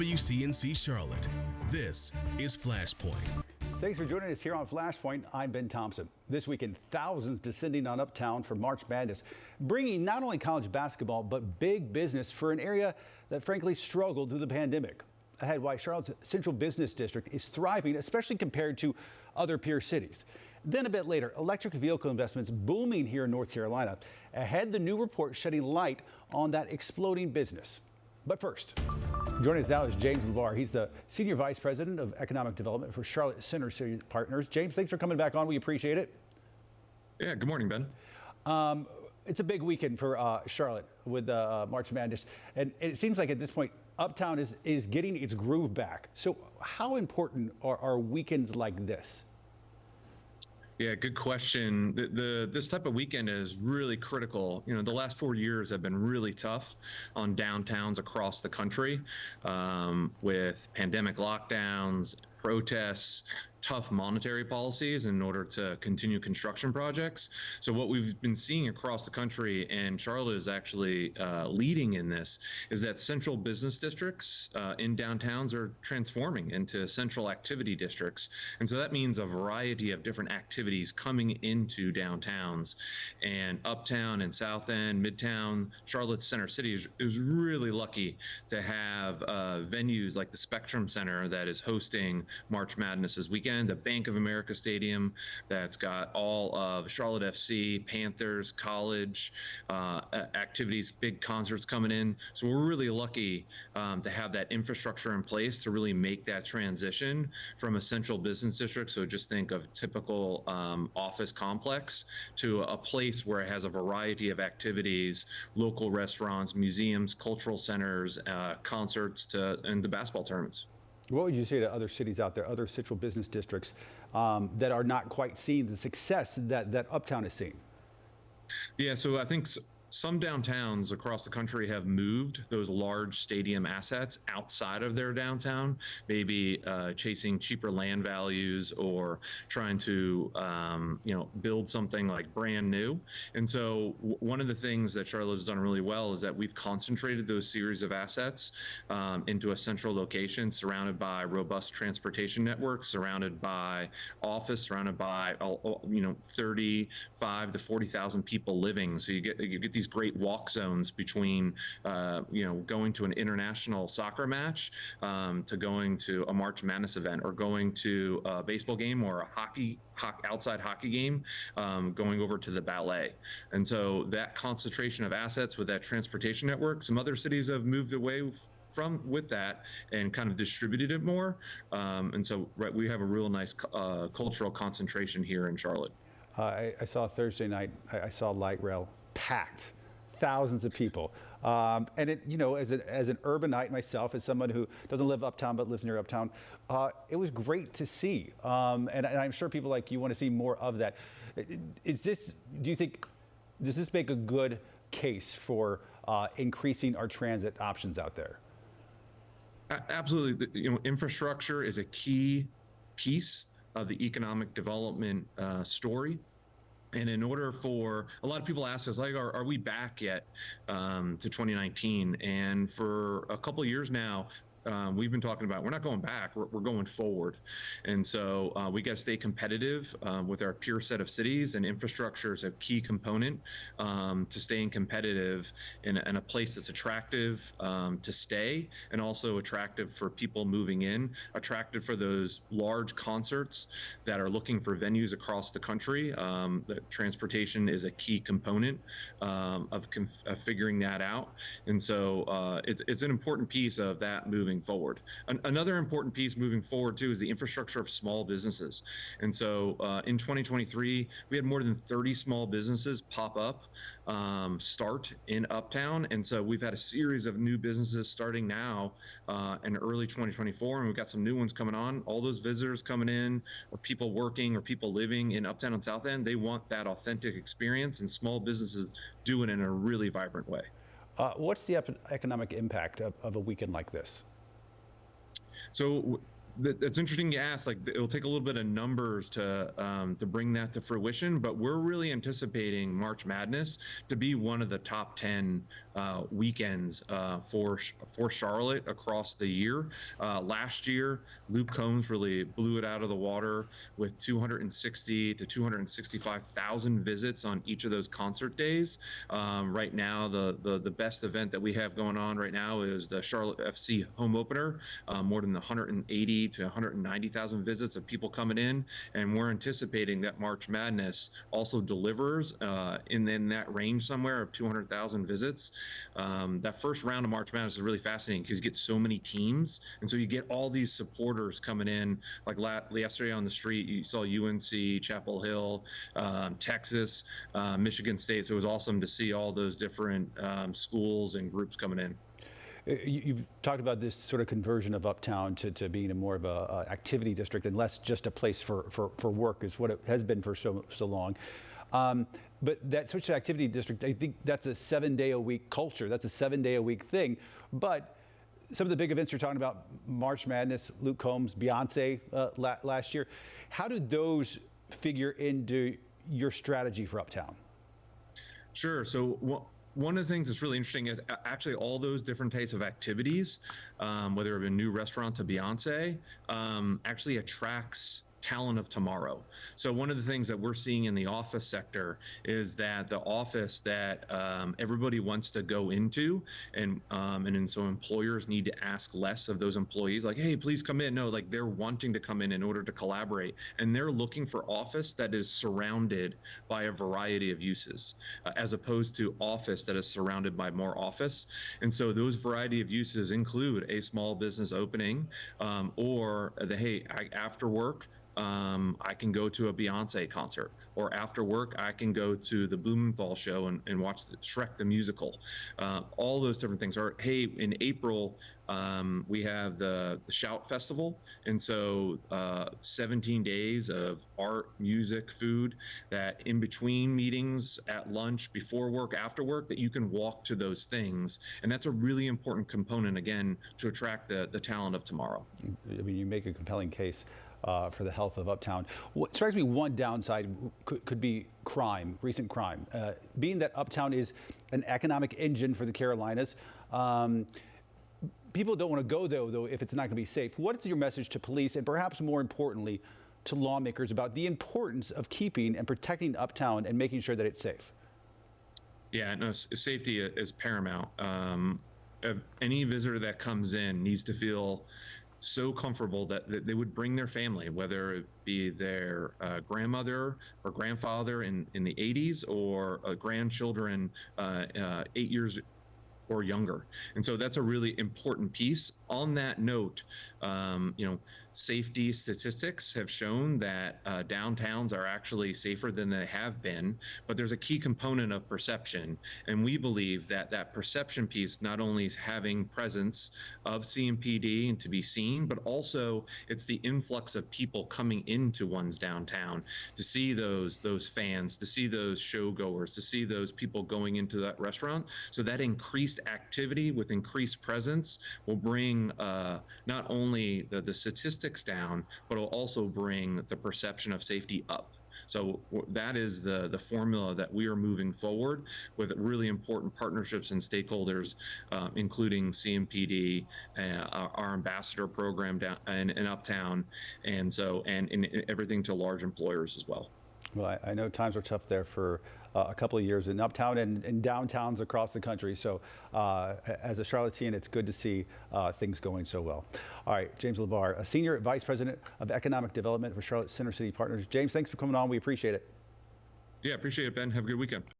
WCNC Charlotte. This is Flashpoint. Thanks for joining us here on Flashpoint. I'm Ben Thompson. This weekend, thousands descending on Uptown for March Madness, bringing not only college basketball, but big business for an area that frankly struggled through the pandemic. Ahead, why Charlotte's Central Business District is thriving, especially compared to other peer cities. Then a bit later, electric vehicle investments booming here in North Carolina. Ahead, the new report shedding light on that exploding business. But first, joining us now is James LeVar. He's the Senior Vice President of Economic Development for Charlotte Center City Partners. James, thanks for coming back on. We appreciate it. Yeah, good morning, Ben. It's a big weekend for Charlotte with March Madness. And it seems like at this point, Uptown is getting its groove back. So how important are weekends like this? Yeah, good question. This type of weekend is really critical. You know, the last 4 years have been really tough on downtowns across the country with pandemic lockdowns, protests, tough monetary policies in order to continue construction projects. So what we've been seeing across the country, and Charlotte is actually leading in this, is that central business districts in downtowns are transforming into central activity districts. And so that means a variety of different activities coming into downtowns. And Uptown and South End, Midtown, Charlotte Center City is really lucky to have venues like the Spectrum Center that is hosting March Madness this weekend, the Bank of America Stadium that's got all of Charlotte FC, Panthers, college activities, big concerts coming in. So we're really lucky to have that infrastructure in place to really make that transition from a central business district. So just think of typical office complex to a place where it has a variety of activities, local restaurants, museums, cultural centers, concerts, and the basketball tournaments. What would you say to other cities out there, other central business districts that are not quite seeing the success that Uptown is seeing? Yeah, so I think some downtowns across the country have moved those large stadium assets outside of their downtown, maybe chasing cheaper land values or trying to build something like brand new. And so one of the things that Charlotte has done really well is that we've concentrated those series of assets into a central location, surrounded by robust transportation networks, surrounded by office, surrounded by 35 to 40,000 people living. So you get these great walk zones between going to an international soccer match to going to a March Madness event, or going to a baseball game or a outside hockey game, going over to the ballet. And so that concentration of assets with that transportation network, some other cities have moved away with that and kind of distributed it more. And so we have a real nice cultural concentration here in Charlotte. I saw Thursday night, I saw light rail packed, thousands of people. And it, as an urbanite myself, as someone who doesn't live uptown but lives near uptown, it was great to see. And I'm sure people like you want to see more of that. Do you think, does this make a good case for increasing our transit options out there? Absolutely. Infrastructure is a key piece of the economic development story. And in order for a lot of people ask us, like, are we back yet to 2019? And for a couple of years now, we've been talking about, we're not going back, we're going forward. And so we got to stay competitive with our peer set of cities, and infrastructure is a key component to staying competitive in a place that's attractive to stay, and also attractive for people moving in, attractive for those large concerts that are looking for venues across the country. Transportation is a key component of figuring that out. And so it's an important piece of that moving forward. Another important piece moving forward too is the infrastructure of small businesses. And so in 2023, we had more than 30 small businesses pop up, start in Uptown. And so we've had a series of new businesses starting now in early 2024, and we've got some new ones coming on. All those visitors coming in, or people working, or people living in Uptown and South End, they want that authentic experience, and small businesses do it in a really vibrant way. What's the economic impact of a weekend like this? So It's interesting you ask. Like, it'll take a little bit of numbers to bring that to fruition, but we're really anticipating March Madness to be one of the top 10 weekends for Charlotte across the year. Last year, Luke Combs really blew it out of the water with 260 to 265,000 visits on each of those concert days. Right now, the best event that we have going on right now is the Charlotte FC home opener. More than 180 to 190,000 visits of people coming in, and we're anticipating that March Madness also delivers in that range somewhere of 200,000 visits. That first round of March Madness is really fascinating because you get so many teams, and so you get all these supporters coming in. Like yesterday on the street, you saw UNC, Chapel Hill, Texas, Michigan State. So it was awesome to see all those different schools and groups coming in. You've talked about this sort of conversion of Uptown to being a more of a activity district and less just a place for work is what it has been for so long. But that switch to activity district, I think that's a 7-day-a-week culture. That's a 7-day-a-week thing. But some of the big events you're talking about, March Madness, Luke Combs, Beyonce last year, how do those figure into your strategy for Uptown? Sure. So one of the things that's really interesting is actually all those different types of activities, whether it be a new restaurant to Beyonce, actually attracts talent of tomorrow. So one of the things that we're seeing in the office sector is that the office that everybody wants to go into, and so employers need to ask less of those employees, like, hey, please come in. No, like, they're wanting to come in order to collaborate, and they're looking for office that is surrounded by a variety of uses, as opposed to office that is surrounded by more office. And so those variety of uses include a small business opening, or after work, I can go to a Beyonce concert, or after work, I can go to the Blumenthal show and watch Shrek the musical. All those different things. Or, hey, in April, we have the Shout Festival. And so 17 days of art, music, food, that in between meetings, at lunch, before work, after work, that you can walk to those things. And that's a really important component, again, to attract the talent of tomorrow. I mean, you make a compelling case for the health of Uptown. What strikes me, one downside could be crime, recent crime. Being that Uptown is an economic engine for the Carolinas, people don't want to go there, though, if it's not going to be safe. What is your message to police, and perhaps more importantly, to lawmakers about the importance of keeping and protecting Uptown and making sure that it's safe? Yeah, no, safety is paramount. Any visitor that comes in needs to feel so comfortable that they would bring their family, whether it be their grandmother or grandfather in the 80s, or grandchildren 8 years or younger. And so that's a really important piece. On that note, safety statistics have shown that downtowns are actually safer than they have been, but there's a key component of perception. And we believe that perception piece not only is having presence of CMPD and to be seen, but also it's the influx of people coming into one's downtown to see those fans, to see those showgoers, to see those people going into that restaurant. So that increased activity with increased presence will bring not only the statistics down, but it'll also bring the perception of safety up. So that is the formula that we are moving forward with really important partnerships and stakeholders, including CMPD, our ambassador program down in Uptown, and in everything to large employers as well. Well, I know times were tough there for a couple of years in Uptown and downtowns across the country. So as a Charlottean, it's good to see things going so well. All right, James LeBar, a Senior Vice President of Economic Development for Charlotte Center City Partners. James, thanks for coming on. We appreciate it. Yeah, appreciate it, Ben. Have a good weekend.